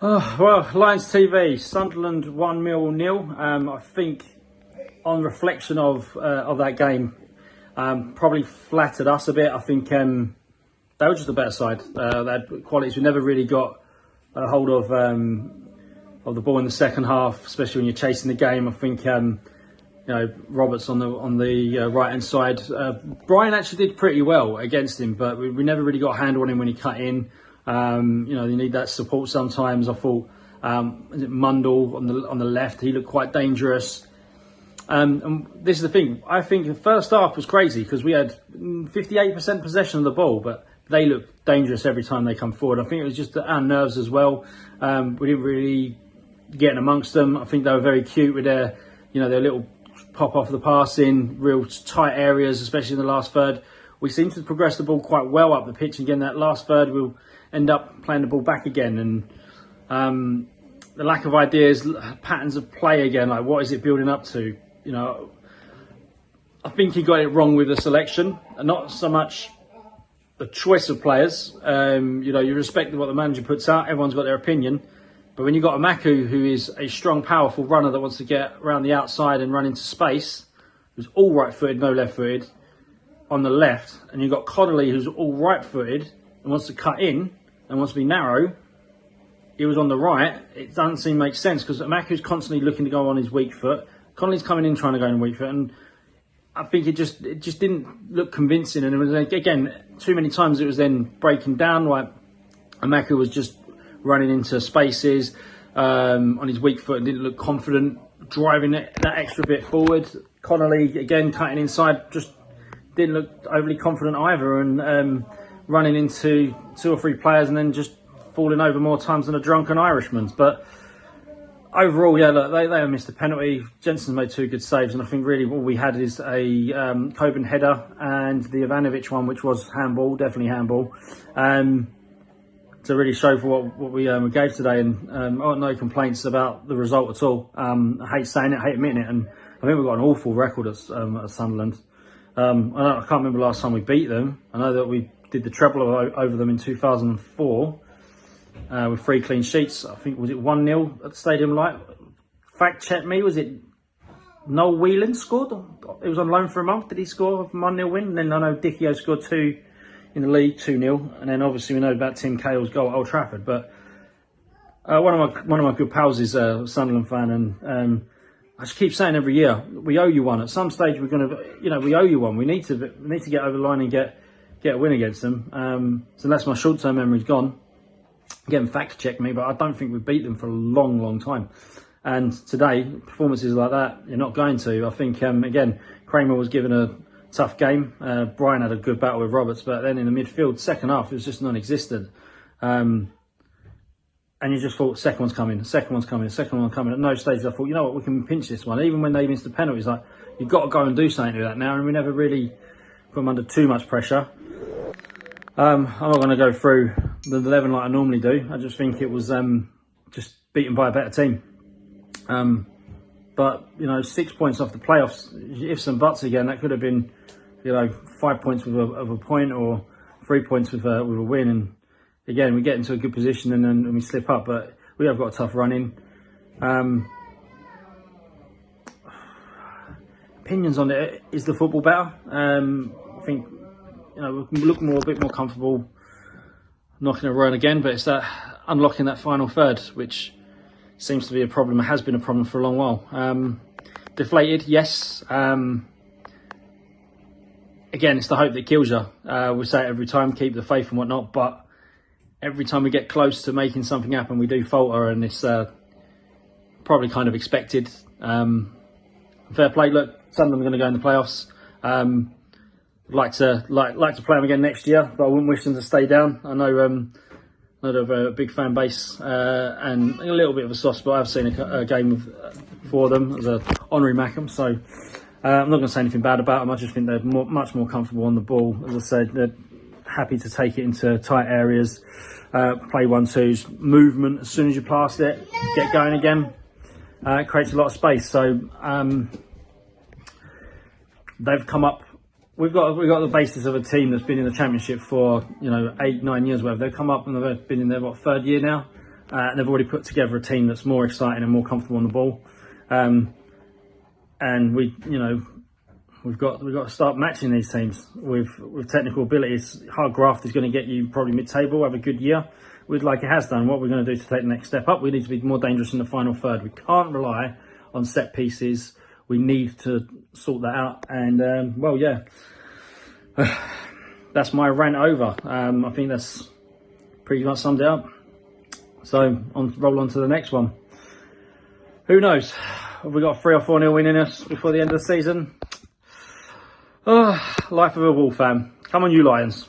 Oh, well, Lions TV, Sunderland 1-0. I think on reflection of that game, probably flattered us a bit. I think they were just a better side. They had qualities. We never really got a hold of the ball in the second half, especially when you're chasing the game. I think Roberts on the right hand side. Brian actually did pretty well against him, but we never really got a handle on him when he cut in. You need that support sometimes. I thought Mundell on the left, he looked quite dangerous. And this is the thing. I think the first half was crazy because we had 58% possession of the ball, but they looked dangerous every time they come forward. I think it was just our nerves as well. We didn't really get in amongst them. I think they were very cute with their little pop off the passing, real tight areas, especially in the last third. We seem to progress the ball quite well up the pitch. Again, that last third, we'll end up playing the ball back again. And the lack of ideas, patterns of play again, like what is it building up to? I think he got it wrong with the selection, and not so much the choice of players. You respect what the manager puts out. Everyone's got their opinion. But when you've got a Maku who is a strong, powerful runner that wants to get around the outside and run into space, who's all right-footed, no left-footed, on the left, and you've got Connolly who's all right-footed and wants to cut in and wants to be narrow, he was on the right. It doesn't seem to make sense because Maku's constantly looking to go on his weak foot. Connolly's coming in trying to go on weak foot, and I think it just didn't look convincing. And it was, again, too many times it was then breaking down. Like Maku was just running into spaces on his weak foot and didn't look confident, driving that extra bit forward. Connolly, again, cutting inside, just didn't look overly confident either, and running into 2 or 3 players and then just falling over more times than a drunken Irishman. But overall, yeah, look, they missed a penalty. Jensen's made 2 good saves, and I think really all we had is a Coburn header and the Ivanovic one, which was handball, definitely handball. To really show for what we gave today, and I got no complaints about the result at all. I hate saying it, I hate admitting it, and I think we've got an awful record at Sunderland. I can't remember the last time we beat them. I know that we did the treble over them in 2004 with 3 clean sheets. I think, was it 1-0 at the Stadium Light? Fact check me, was it Noel Whelan scored? It was on loan for a month. Did he score a 1-0 win? And then I know Dicchio scored 2 in the league, 2-0, and then obviously we know about Tim Cahill's goal at Old Trafford. But one of my good pals is a Sunderland fan, and I just keep saying every year we owe you one. At some stage we're going to, we owe you one. We need to get over the line and get a win against them. So that's my short-term memory's gone. Again, fact check me, but I don't think we've beat them for a long, long time. And today, performances like that, you're not going to. I think again, Kramer was given a tough game. Brian had a good battle with Roberts, but then in the midfield, second half, it was just non-existent. And you just thought, second one's coming. At no stage I thought, you know what, we can pinch this one. Even when they missed the penalties, like, you've got to go and do something to that now, and we never really put them under too much pressure. I'm not going to go through the 11 like I normally do. I just think it was just beaten by a better team. But 6 points off the playoffs, ifs and buts again. That could have been 5 points of a point, or 3 points with a win. And again, we get into a good position and then we slip up. But we have got a tough run in. Opinions on it: is the football better? I think we can look a bit more comfortable knocking a run again. But it's that unlocking that final third, which seems to be a problem. It has been a problem for a long while. Deflated, yes. Again, it's the hope that kills you. We say it every time, keep the faith and whatnot, but every time we get close to making something happen, we do falter, and it's probably kind of expected. Fair play. Look, Sunderland are going to go in the playoffs. Like to play them again next year, but I wouldn't wish them to stay down. I know not a big fan base and a little bit of a soft spot. I've seen a game for them as an honorary Mackham, so I'm not going to say anything bad about them. I just think they're much more comfortable on the ball. As I said, they're happy to take it into tight areas, play 1-2s, movement as soon as you pass it, get going again. It creates a lot of space. So they've come up. We've got the basis of a team that's been in the Championship for 8-9 years. Whatever, they've come up and they've been in their third year now. They've already put together a team that's more exciting and more comfortable on the ball. And we've got to start matching these teams with technical abilities. Hard graft is going to get you probably mid-table, have a good year, like it has done. What we're going to do to take the next step up, we need to be more dangerous in the final third. We can't rely on set pieces. We need to sort that out. And well, yeah, that's my rant over. I think that's pretty much summed it up. So roll on to the next one. Who knows? Have we got a 3 or 4-0 win in us before the end of the season? Oh, life of a Wolf fan. Come on, you Lions.